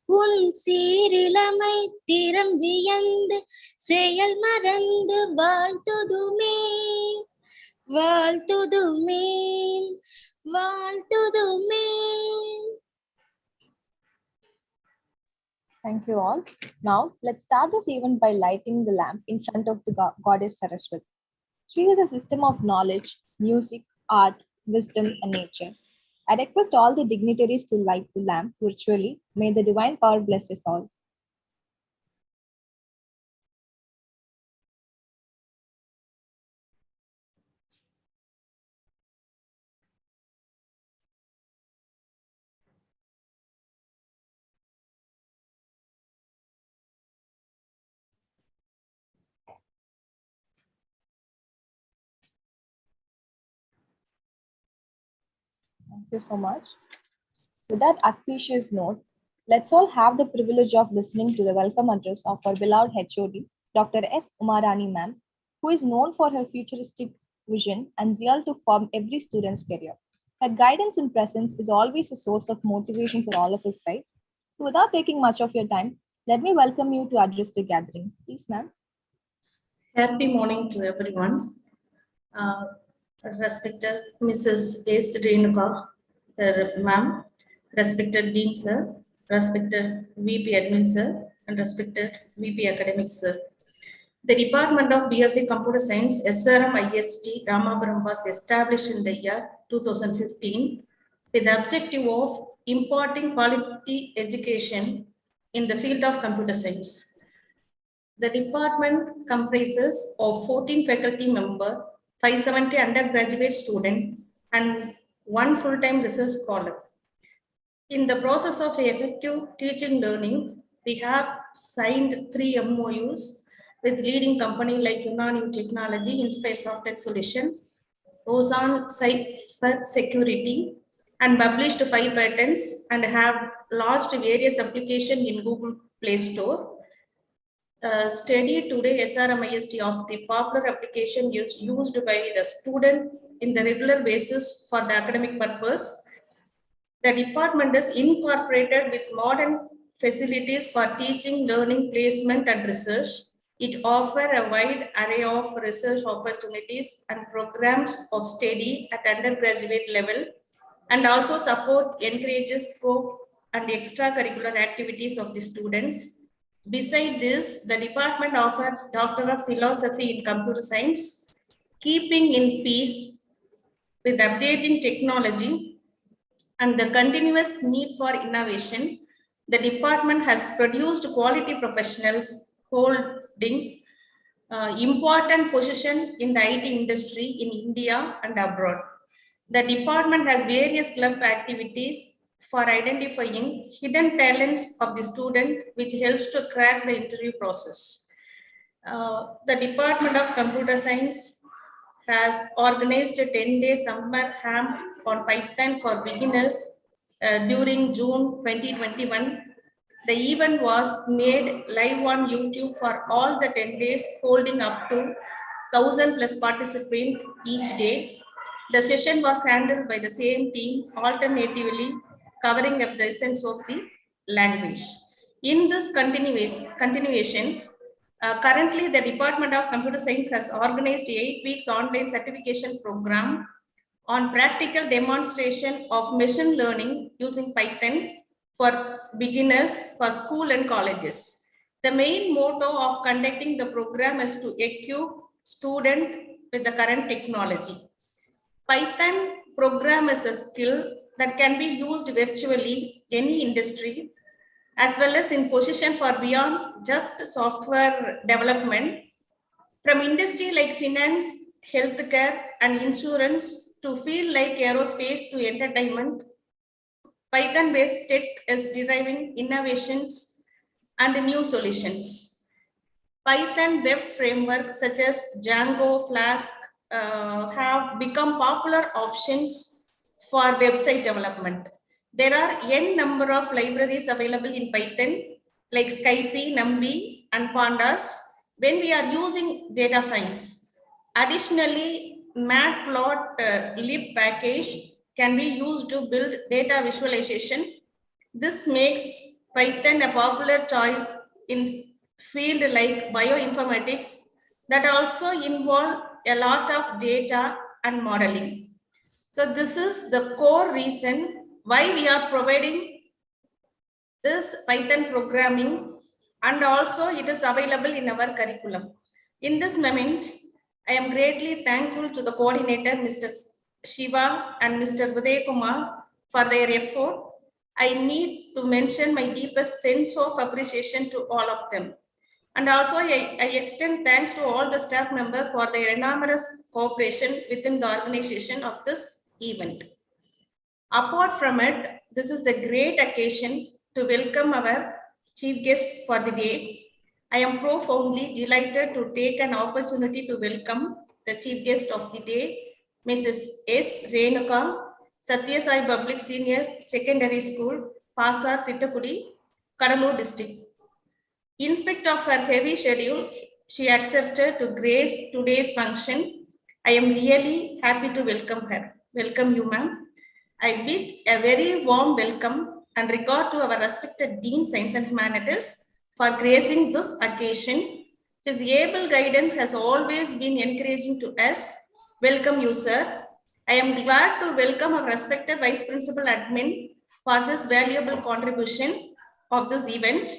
உன் சீரிழமை திறம் வியந்து செயல் மறந்து வாழ்த்துதுமே வாழ்த்துதுமே வாழ்த்துதுமே. Thank you all. Now, let's start this event by lighting the lamp in front of the goddess Saraswati. She is a system of knowledge, music, art, wisdom, and nature. I request all the dignitaries to light the lamp virtually. May the divine power bless us all. Thank you so much. With that auspicious note, let's all have the privilege of listening to the welcome address of our beloved HOD, Dr. S. Umarani ma'am, who is known for her futuristic vision and zeal to form every student's career. Her guidance and presence is always a source of motivation for all of us, right? So without taking much of your time, let me welcome you to address the gathering. Please, ma'am. Happy morning to everyone. Respected Mrs. S. Renuka, ma'am, respected Dean sir, respected VP Admin sir, and respected VP Academics sir. The Department of BSc Computer Science, SRM IST Ramapuram was established in the year 2015 with the objective of imparting quality education in the field of computer science. The department comprises of 14 faculty members, 570 undergraduate students, and 1 full-time research scholar. In the process of effective teaching learning, we have signed 3 MOUs with leading companies like Inaugural Technology, Inspire Software Solution, Ozone Cyber Security, and published 5 patents and have launched various applications in Google Play Store. Study today SRMIST of the popular application used by the student in the regular basis for the academic purpose. The department is incorporated with modern facilities for teaching, learning, placement, and research. It offers a wide array of research opportunities and programs of study at undergraduate level, and also support, encourages scope and extracurricular activities of the students. Besides this, the department offers Doctor of Philosophy in Computer Science, keeping in peace with updating technology and the continuous need for innovation. The department has produced quality professionals holding important position in the IT industry in India and abroad. The department has various club activities for identifying hidden talents of the student, which helps to crack the interview process. The Department of Computer Science has organized a 10-day summer camp on Python for beginners during June 2021. The event was made live on YouTube for all the 10 days, holding up to 1,000 plus participants each day. The session was handled by the same team alternatively, covering up the essence of the language. In this continuation, currently the Department of Computer Science has organized 8 weeks online certification program on practical demonstration of machine learning using Python for beginners for school and colleges. The main motto of conducting the program is to equip students with the current technology. Python program is a skill that can be used virtually any industry, as well as in position for beyond just software development. From industry like finance, healthcare, and insurance to field like aerospace to entertainment, Python-based tech is deriving innovations and new solutions. Python web frameworks such as Django, Flask have become popular options for website development. There are n number of libraries available in Python like Scipy, NumPy, and Pandas when we are using data science. Additionally, matplotlib package can be used to build data visualization. This makes Python a popular choice in field like bioinformatics that also involve a lot of data and modeling. So this is the core reason why we are providing this Python programming, and also it is available in our curriculum. In this moment, I am greatly thankful to the coordinator, Mr. Shiva and Mr. Uday Kumar, for their effort. I need to mention my deepest sense of appreciation to all of them. And also, I extend thanks to all the staff members for their enormous cooperation within the organization of this event. Apart from it, this is the great occasion to welcome our chief guest for the day. I am profoundly delighted to take an opportunity to welcome the chief guest of the day, Mrs. S. Renuka, Satya Sai Public Senior Secondary School, Pasar Thittakudi, Kadalur District. In spite of her heavy schedule, she accepted to grace today's function. I am really happy to welcome her. Welcome you, ma'am. I bid a very warm welcome and regard to our respected Dean Science and Humanities for gracing this occasion. His able guidance has always been encouraging to us. Welcome you, sir. I am glad to welcome our respected Vice Principal Admin for his valuable contribution of this event.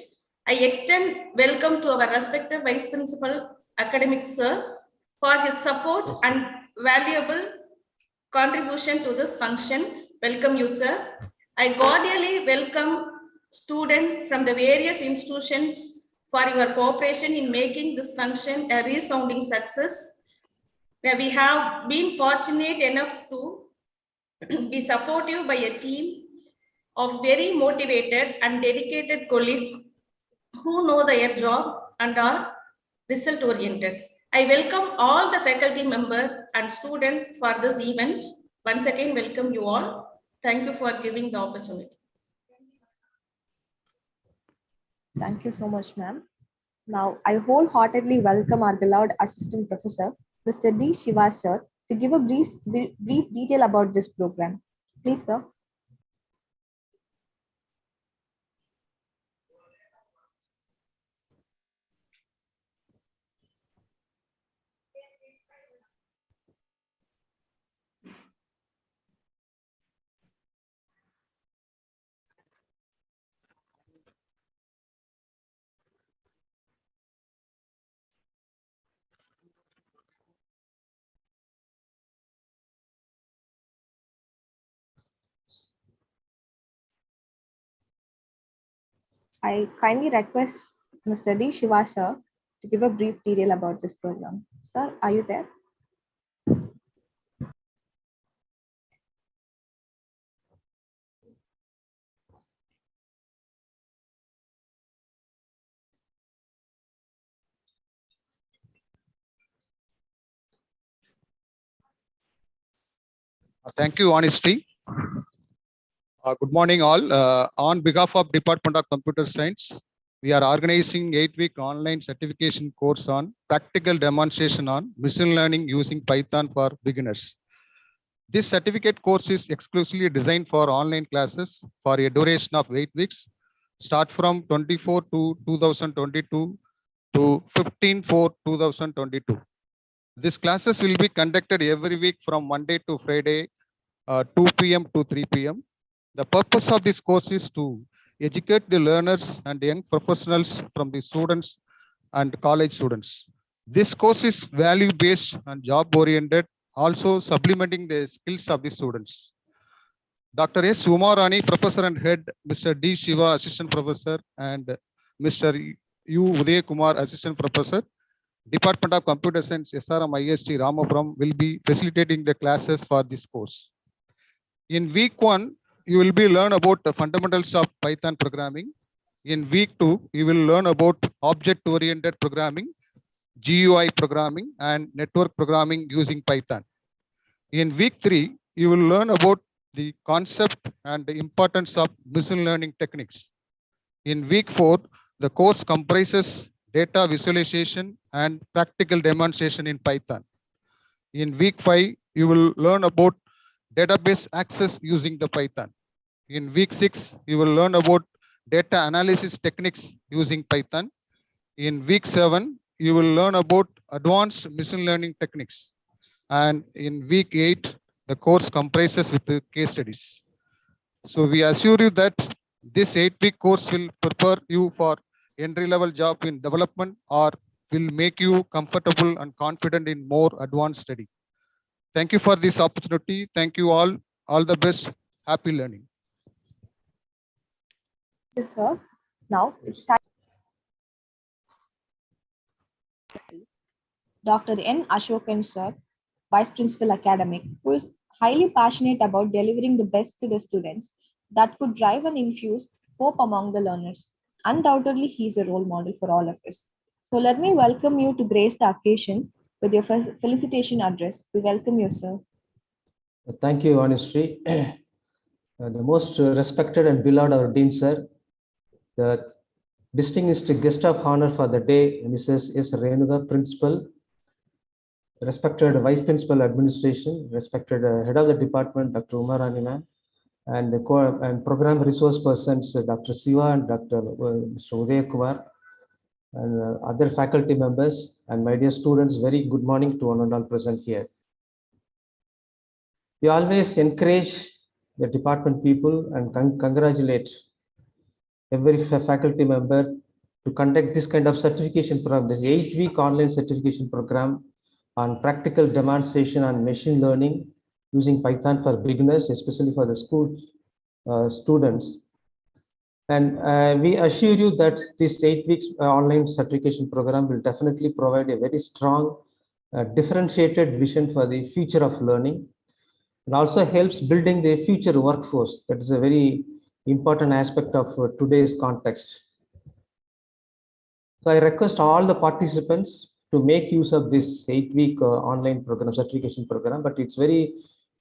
I extend welcome to our respected Vice Principal Academic Sir for his support and valuable contribution to this function. Welcome you, sir. I cordially welcome students from the various institutions for your cooperation in making this function a resounding success. We have been fortunate enough to be supported by a team of very motivated and dedicated colleagues who know their job and are result oriented. I welcome all the faculty members and students for this event. Once again, welcome you all. Thank you for giving the opportunity. Thank you so much, ma'am. Now, I wholeheartedly welcome our beloved Assistant Professor, Mr. D. Shiva, sir, to give a brief detail about this program. Please, sir. I kindly request Mr. D. Shiva, sir, to give a brief detail about this program. Sir, are you there? Thank you, Honesty. Good morning, all. On behalf of Department of Computer Science, we are organizing 8-week online certification course on practical demonstration on machine learning using Python for beginners. This certificate course is exclusively designed for online classes for a duration of 8 weeks, start from 24 to 2022 to 15/4/2022. These classes will be conducted every week from Monday to Friday, 2 p.m. to 3 p.m. The purpose of this course is to educate the learners and young professionals from the students and college students. This course is value-based and job-oriented, also supplementing the skills of the students. Dr. S. Umarani, Professor and Head, Mr. D. Shiva, Assistant Professor, and Mr. U. Uday Kumar, Assistant Professor, Department of Computer Science, SRM IST Ramapuram, will be facilitating the classes for this course. In week 1, you will be learn about the fundamentals of Python programming. In week 2, you will learn about object-oriented programming, GUI programming, and network programming using Python. In week 3, you will learn about the concept and the importance of machine learning techniques. In week 4, the course comprises data visualization and practical demonstration in Python. In week 5, you will learn about database access using the Python. In week 6, you will learn about data analysis techniques using Python. In week 7, you will learn about advanced machine learning techniques. And in week 8, the course comprises with the case studies. So we assure you that this 8-week course will prepare you for entry-level job in development or will make you comfortable and confident in more advanced study. Thank you for this opportunity. Thank you all. All the best. Happy learning. Yes, sir. Now it's time. Dr. N. Ashokan, sir, Vice Principal Academic, who is highly passionate about delivering the best to the students that could drive and infuse hope among the learners. Undoubtedly, he is a role model for all of us. So let me welcome you to grace the occasion with your felicitation address. We welcome you, sir. Thank you, Anushree. The most respected and beloved our Dean, sir, the distinguished guest of honor for the day, Mrs. S. Renuka, Principal, respected Vice Principal Administration, respected Head of the Department, Dr. Umarani ma'am, and Program Resource Persons, Dr. Siva and Dr. Mr. Uday Kumar, and other faculty members, and my dear students, very good morning to one and all present here. We always encourage the department people and congratulate every faculty member to conduct this kind of certification program, this 8-week online certification program on practical demonstration on machine learning using Python for beginners, especially for the school students. And we assure you that this 8 weeks online certification program will definitely provide a very strong, differentiated vision for the future of learning. It also helps building the future workforce. That is a very important aspect of today's context. So I request all the participants to make use of this 8-week online program, certification program, but it's very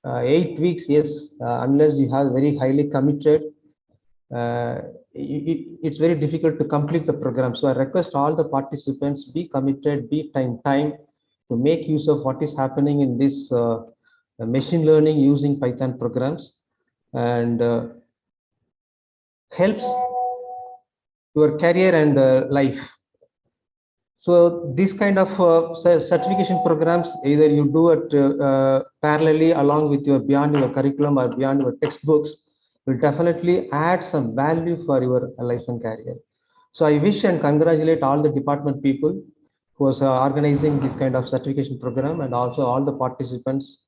8 weeks, yes, unless you have very highly committed, it's very difficult to complete the program. So I request all the participants be committed, be time to make use of what is happening in this machine learning using Python programs, and helps your career and life. So this kind of certification programs, either you do it parallelly along with your beyond your curriculum or beyond your textbooks, will definitely add some value for your life and career. So I wish and congratulate all the department people who are organizing this kind of certification program, and also all the participants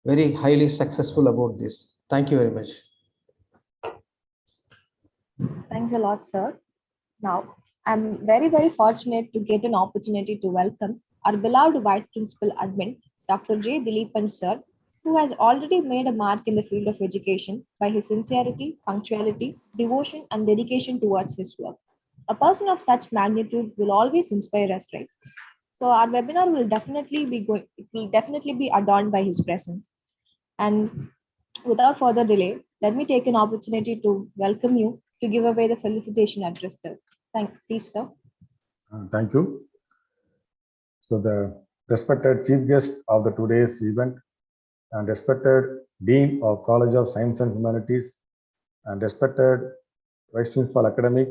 very highly successful about this. Thank you very much. Thanks a lot, sir. Now, I'm very fortunate to get an opportunity to welcome our beloved Vice Principal Admin, Dr. J. Dileepan, sir, who has already made a mark in the field of education by his sincerity, punctuality, devotion, and dedication towards his work. A person of such magnitude will always inspire us, right? So our webinar will definitely be adorned by his presence. And without further delay, let me take an opportunity to welcome you to give away the felicitation address, sir. Please, sir. Thank you. So the respected chief guest of the today's event, and respected Dean of College of Science and Humanities, and respected Vice Principal Academic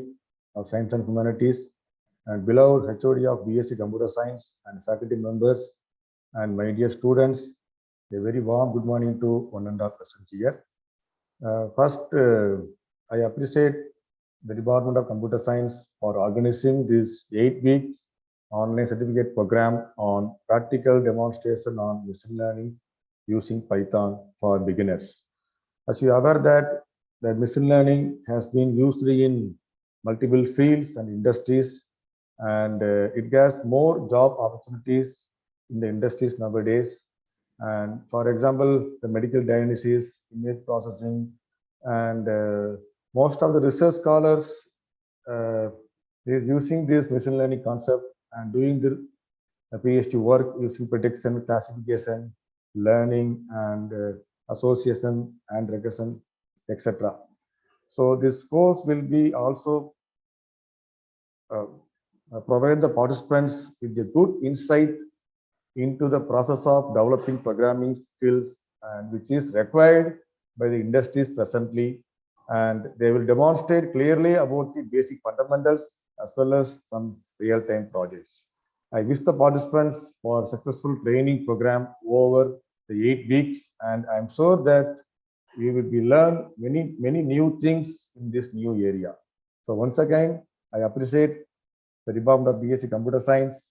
of Science and Humanities, and beloved HOD of BSc Computer Science, and faculty members, and my dear students, a very warm good morning to one and all present here. First, I appreciate the Department of Computer Science for organizing this 8-week online certificate program on practical demonstration on machine learning using Python for beginners. As you are aware that the machine learning has been used in multiple fields and industries, and it has more job opportunities in the industries nowadays. And for example, the medical diagnosis, image processing, and most of the research scholars is using this machine learning concept and doing the PhD work using prediction, classification, learning, and association and regression, etc. So this course will be also provide the participants with a good insight into the process of developing programming skills, and which is required by the industries presently, and they will demonstrate clearly about the basic fundamentals as well as some real-time projects. I wish the participants for successful training program over the 8 weeks, and I'm sure that we will be learn many new things in this new area. So once again, I appreciate the Department of BSc Computer Science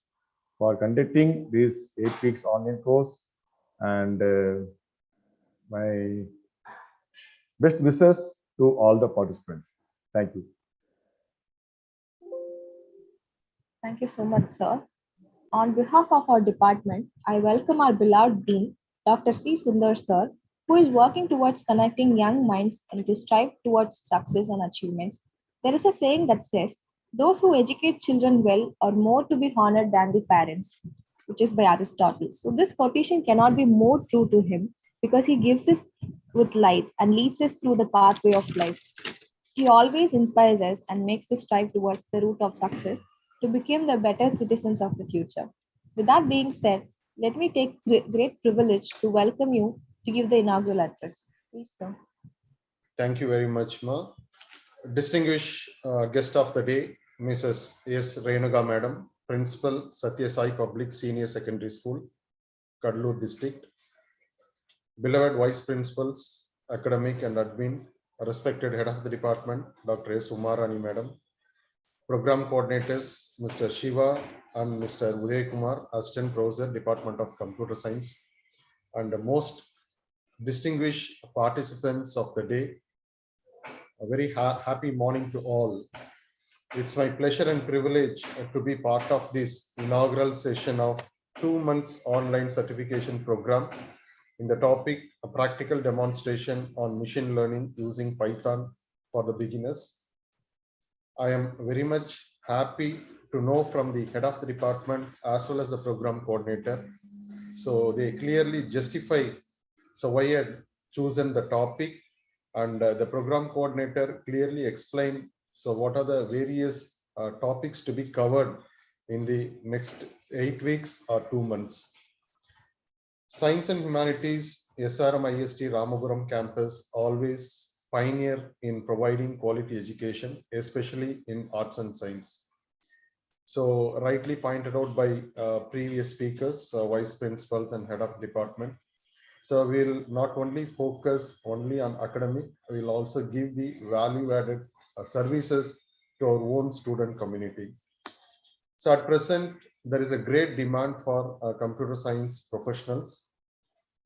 for conducting this 8 weeks online course, and my best wishes to all the participants. Thank you. Thank you so much, sir. On behalf of our department, I welcome our beloved Dean, Dr. C. Sundar sir, who is working towards connecting young minds and to strive towards success and achievements. There is a saying that says, those who educate children well are more to be honored than the parents, which is by Aristotle. So this quotation cannot be more true to him because he gives us with light and leads us through the pathway of life. He always inspires us and makes us strive towards the route of success to become the better citizens of the future. With that being said, let me take great privilege to welcome you to give the inaugural address. Please, sir. Thank you very much, Ma. Distinguished guest of the day, Mrs. S. Renuga Madam, Principal Satya Sai Public Senior Secondary School, Kadlur District. Beloved Vice Principals, Academic and Admin, respected Head of the Department, Dr. S. Umarani Madam, Program Coordinators, Mr. Shiva and Mr. Uday Kumar, Assistant Professor, Department of Computer Science, and the most distinguished participants of the day. A very happy morning to all. It's my pleasure and privilege to be part of this inaugural session of 2 months online certification program in the topic, a practical demonstration on machine learning using Python for the beginners. I am very much happy to know from the head of the department as well as the program coordinator. So they clearly justify why I had chosen the topic, and the program coordinator clearly explained what are the various topics to be covered in the next 8 weeks or 2 months. Science and Humanities, SRM IST Ramapuram campus always pioneer in providing quality education, especially in arts and science. So rightly pointed out by previous speakers, vice principals and head of department. So we'll not only focus only on academic, we'll also give the value added services to our own student community. So at present, there is a great demand for computer science professionals.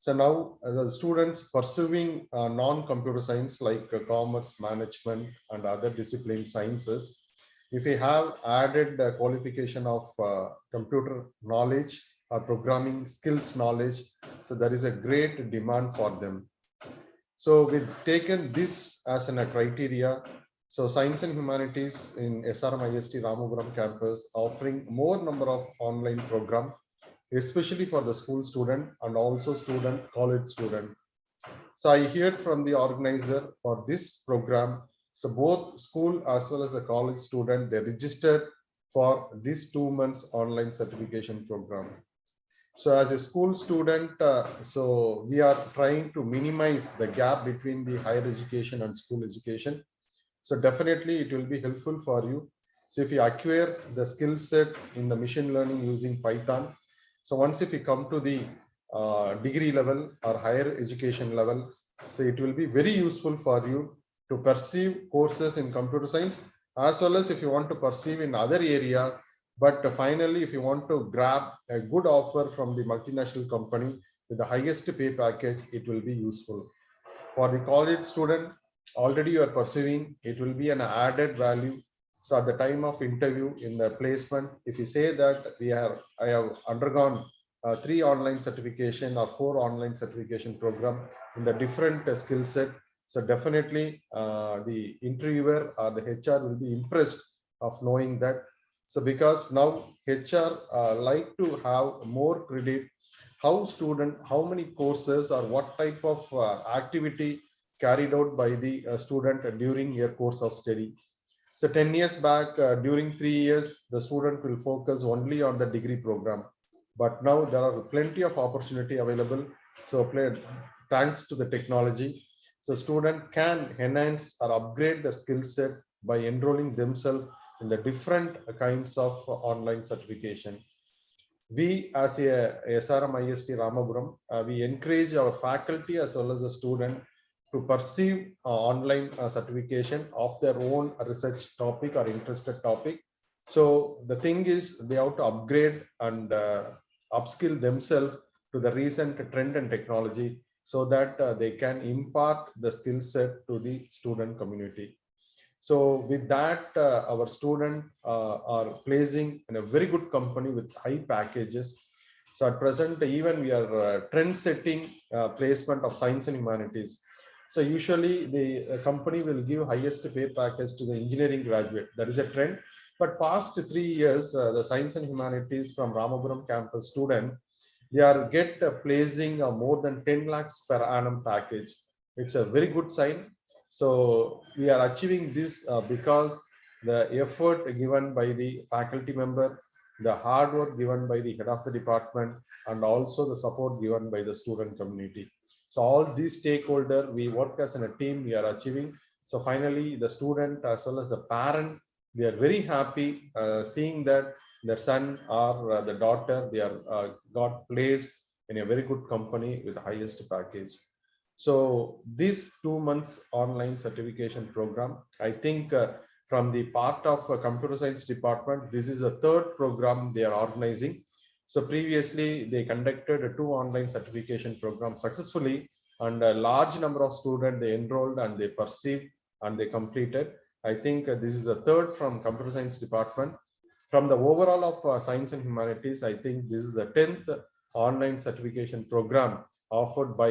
So now the students pursuing non-computer science like commerce, management and other discipline sciences, if we have added the qualification of computer knowledge or programming skills knowledge, so there is a great demand for them. So we've taken this as a criteria. So Science and Humanities in SRM IST Ramapuram campus offering more number of online program, especially for the school student and also college student. So I heard from the organizer for this program. So both school as well as the college student, they registered for this 2 months online certification program. So as a school student, so we are trying to minimize the gap between the higher education and school education. So definitely it will be helpful for you. So if you acquire the skill set in the machine learning using Python, so once if you come to the degree level or higher education level, so it will be very useful for you to pursue courses in computer science, as well as if you want to pursue in other area. But finally, if you want to grab a good offer from the multinational company with the highest pay package, it will be useful. For the college student, already you are pursuing, it will be an added value. So at the time of interview in the placement, if you say that I have undergone 3 online certification or 4 online certification program in the different skill set, so definitely the interviewer or the HR will be impressed of knowing that. So because now HR like to have more credit, how many courses or what type of activity carried out by the student during your course of study. So 10 years back, during 3 years, the student will focus only on the degree program. But now there are plenty of opportunity available. So thanks to the technology. So student can enhance or upgrade the skill set by enrolling themselves in the different kinds of online certification. We as a SRM IST Ramapuram, we encourage our faculty as well as the student to pursue online certification of their own research topic or interested topic. So the thing is they have to upgrade and upskill themselves to the recent trend and technology so that they can impart the skill set to the student community. So with that, our students are placing in a very good company with high packages. So at present, even we are trend setting placement of science and humanities. So usually the company will give highest pay package to the engineering graduate. That is a trend. But past 3 years, the science and humanities from Ramapuram campus student, they are placing more than 10 lakhs per annum package. It's a very good sign. So we are achieving this because the effort given by the faculty member, the hard work given by the head of the department, and also the support given by the student community. So all these stakeholder, we work as a team, we are achieving. So finally, the student as well as the parent, they are very happy seeing that their son or the daughter, they are got placed in a very good company with the highest package. So this 2 months online certification program, I think from the part of computer science department, this is the third program they are organizing. So previously they conducted 2 online certification programs successfully, and a large number of students they enrolled and they perceived and they completed. I think this is the third from computer science department. From the overall of science and humanities, I think this is the 10th online certification program offered by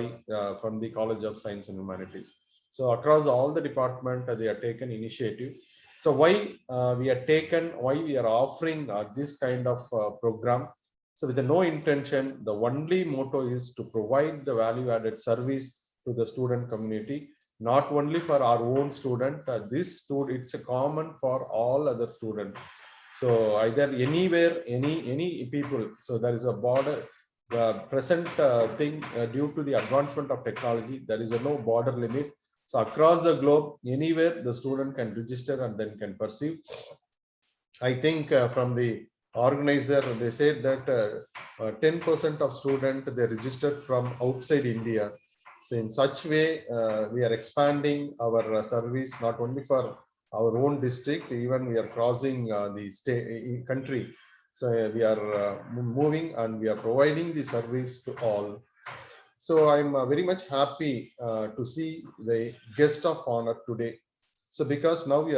from the College of Science and Humanities. So across all the department, they are taken initiative. So why why we are offering this kind of program? So with the no intention, the only motto is to provide the value added service to the student community, not only for our own student. This student, it's a common for all other students. So either anywhere, any people. So there is a border. The present thing due to the advancement of technology, there is a no border limit. So across the globe, anywhere the student can register and then can pursue. I think from the organizer, they said that 10% of students they registered from outside India. So in such way, we are expanding our service not only for our own district, even we are crossing the state country. So we are moving and we are providing the service to all. So I'm very much happy to see the guest of honor today. So because now we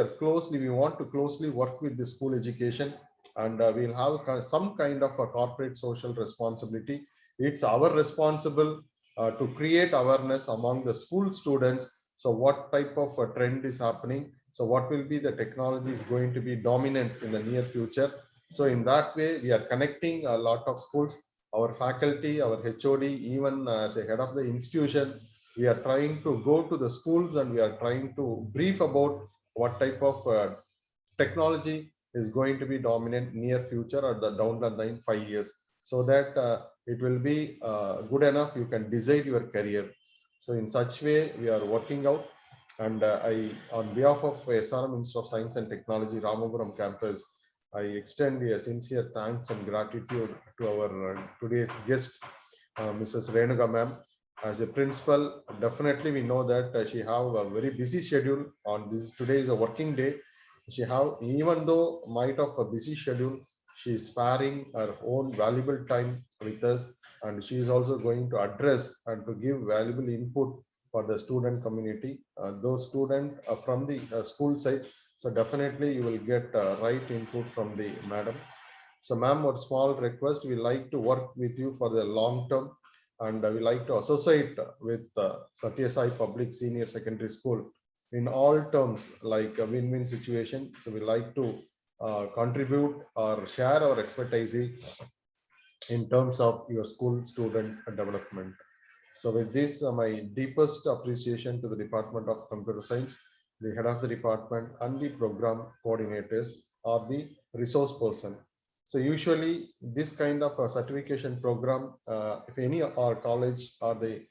want to closely work with the school education, and we'll have some kind of a corporate social responsibility. It's our responsible to create awareness among the school students. So what type of a trend is happening? So what will be the technology is going to be dominant in the near future? So in that way, we are connecting a lot of schools, our faculty, our HOD, even as a head of the institution, we are trying to go to the schools and we are trying to brief about what type of technology is going to be dominant near future or the down the line 5 years, so that it will be good enough you can decide your career. So in such way we are working out, and I, on behalf of SRM Institute of Science and Technology Ramapuram campus, I extend a sincere thanks and gratitude to our today's guest, Mrs. Renuka ma'am. As a principal, definitely we know that she have a very busy schedule. On this, today is a working day. She have, even though might of a busy schedule, she is sparing her own valuable time with us, and she is also going to address and to give valuable input for the student community. Those students from the school side, so definitely you will get right input from the madam. So ma'am, one small request, we like to work with you for the long term, and we like to associate with Satya Sai Public Senior Secondary School in all terms, like a win-win situation. So we like to contribute or share our expertise in terms of your school student development. So with this, my deepest appreciation to the Department of Computer Science, the head of the department and the program coordinators or the resource person. So usually this kind of a certification program, if any of our college or the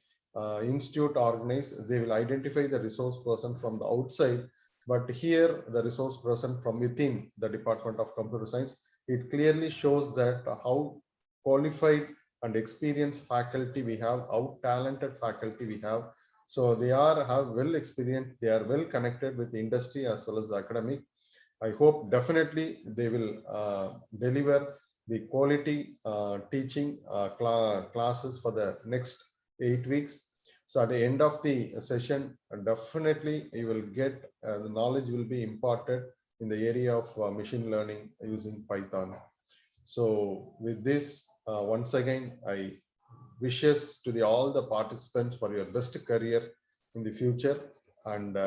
institute organize, they will identify the resource person from the outside, but here the resource person from within the Department of Computer Science. It clearly shows that how qualified and experienced faculty we have, how talented faculty we have. So they have well experienced, they are well connected with the industry as well as the academic. I hope definitely they will deliver the quality teaching classes for the next 8 weeks. So at the end of the session, definitely you will get the knowledge will be imparted in the area of machine learning using Python. So with this, once again, I wishes to all the participants for your best career in the future, and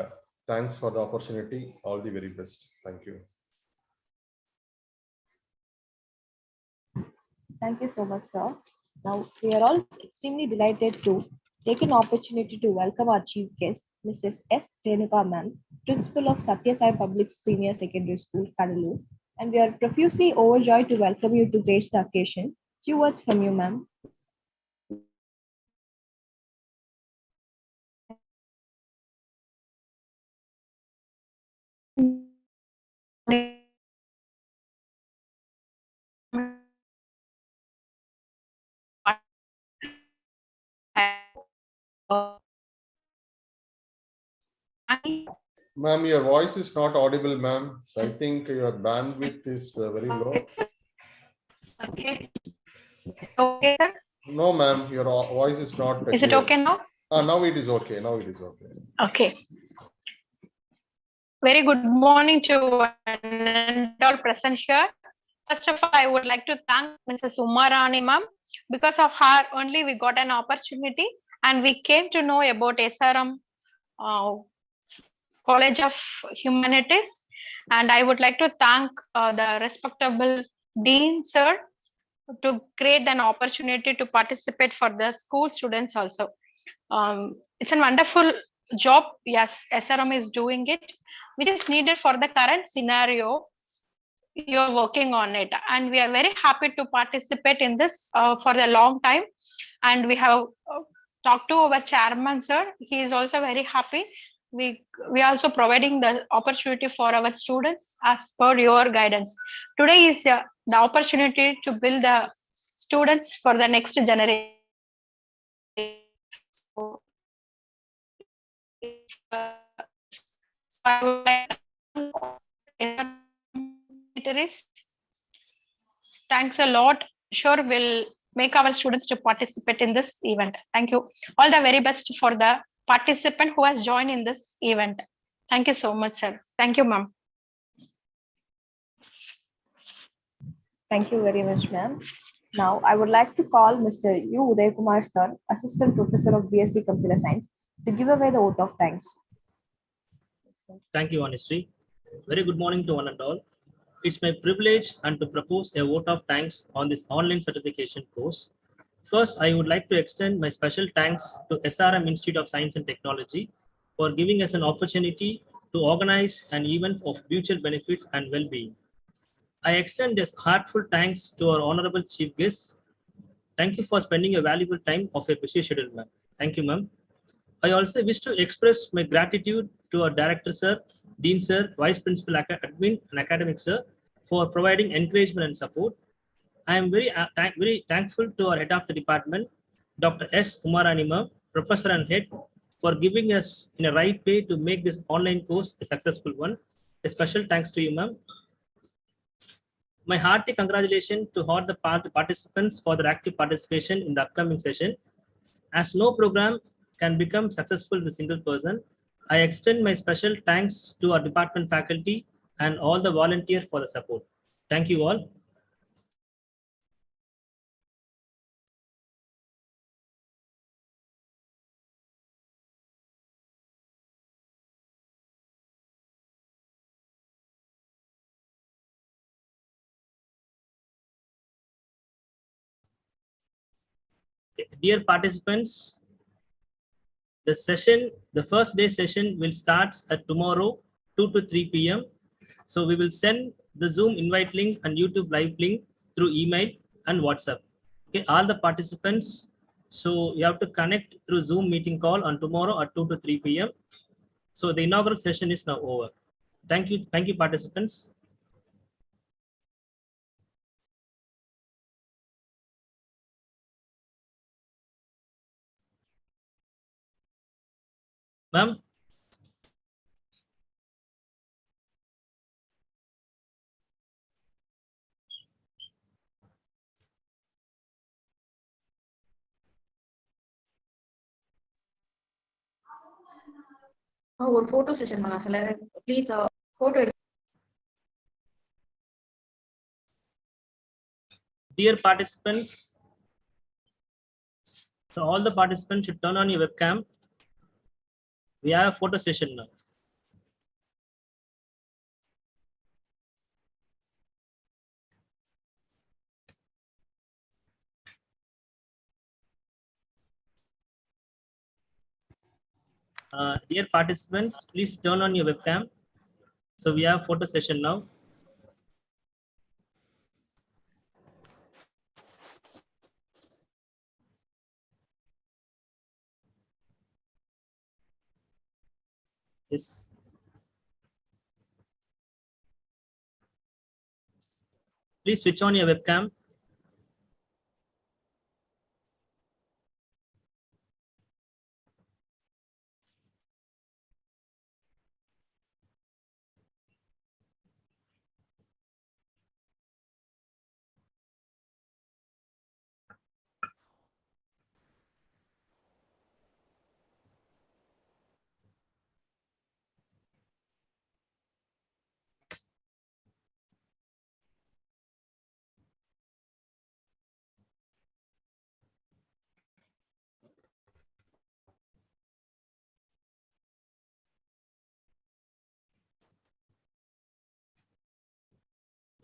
thanks for the opportunity. All the very best. Thank you. Thank you so much, sir. Now, we are all extremely delighted to take an opportunity to welcome our chief guest, Mrs. S. Renuka Ma'am, Principal of Satya Sai Public Senior Secondary School, Kadalur. And we are profusely overjoyed to welcome you to grace the occasion. Few words from you, ma'am. Ma'am, your voice is not audible, ma'am. So I think your bandwidth is very low. Okay. Okay, sir. No, ma'am, your voice is not Is it clear. okay now? Now it is okay. Now it is okay. Okay. Very good morning to all present here. First of all, I would like to thank Mrs. Umarani ma'am. Because of her only we got an opportunity and we came to know about SRM College of Humanities. And I would like to thank the respectable Dean sir to create an opportunity to participate for the school students also. It's a wonderful job. Yes, SRM is doing it, which is needed for the current scenario. You're working on it, and we are very happy to participate in this for a long time. And we have talked to our chairman, sir. He is also very happy. We are also providing the opportunity for our students as per your guidance. Today is the opportunity to build the students for the next generation. So, I would like to thanks a lot. Sure, we'll make our students to participate in this event. Thank you. All the very best for the participant who has joined in this event. Thank you so much, sir. Thank you, ma'am. Thank you very much, ma'am. Now, I would like to call Mr. U. Uday Kumar sir, Assistant Professor of BSc Computer Science, to give away the vote of thanks. Thank you, Anistri. Very good morning to one and all. It's my privilege and to propose a vote of thanks on this online certification course. First, I would like to extend my special thanks to SRM Institute of Science and Technology for giving us an opportunity to organize an event of mutual benefits and well-being. I extend this heartfelt thanks to our honorable chief guests. Thank you for spending a valuable time of your busy schedule, ma'am. Thank you, ma'am. I also wish to express my gratitude to our director, sir, dean, sir, vice principal, admin, and academic, sir, for providing encouragement and support. I am very thankful to our head of the department, Dr. S. Umarani ma'am, professor and head, for giving us in a right way to make this online course a successful one. A special thanks to you, ma'am. My hearty congratulations to all the participants for their active participation in the upcoming session. As no program can become successful with a single person, I extend my special thanks to our department faculty and all the volunteers for the support. Thank you all. Dear participants, the first day session will start at tomorrow, 2 to 3 p.m. So we will send the Zoom invite link and YouTube live link through email and WhatsApp. Okay, all the participants So you have to connect through Zoom meeting call on tomorrow at 2 to 3 p.m. So the inaugural session is now over. Thank you, participants. Ma'am. ஒரு photo session please photo. Dear participants, so all the participants should turn on your webcam. We have a photo session now. Dear participants, please turn on your webcam. So we have photo session now. Yes. Please switch on your webcam.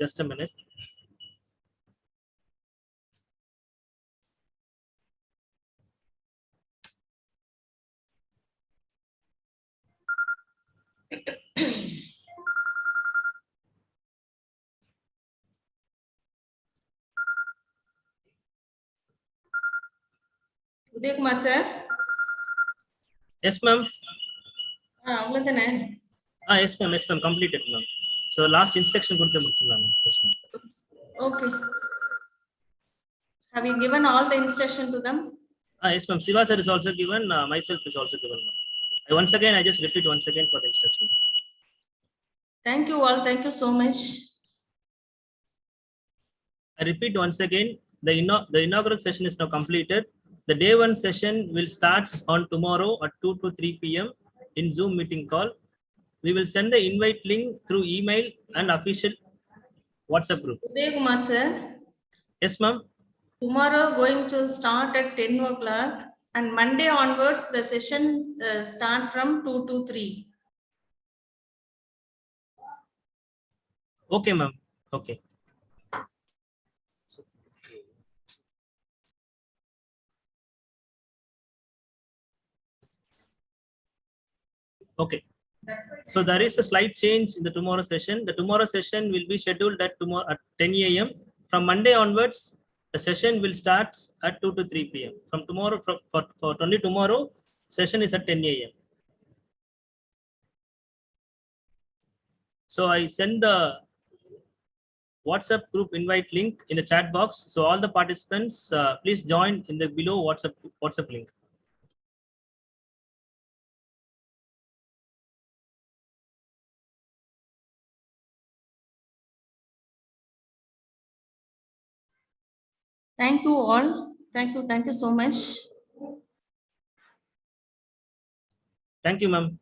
Just a minute. Udaykumar sir. Yes, ma'am. அவ்வளவுதானே? Yes, ma'am. Yes, ma'am. Completed, ma'am. So last instruction கொடுத்து முடிச்சிடலாம். Yes, ma'am. Okay. Have you given all the instruction to them? Yes, ma'am. Siva sir is also given. Myself is also given, ma'am. I just repeat once again for the instruction. Thank you all. Thank you so much. I repeat once again, the inaugural session is now completed. The day one session will start on tomorrow at 2 to 3 p.m. in Zoom meeting call. We will send the invite link through email and official WhatsApp group. Udaykumar sir. Yes, ma'am. Tomorrow going to start at 10 o'clock and Monday onwards the session start from 2 to 3. Okay, ma'am. Okay. Okay. So there is a slight change in the tomorrow session. The tomorrow session will be scheduled at tomorrow at 10 a.m. From Monday onwards, the session will start at 2 to 3 p.m. From tomorrow, for only tomorrow, session is at 10 a.m. So I send the WhatsApp group invite link in the chat box. So all the participants, please join in the below WhatsApp link. Thank you all. Thank you so much. Thank you, ma'am.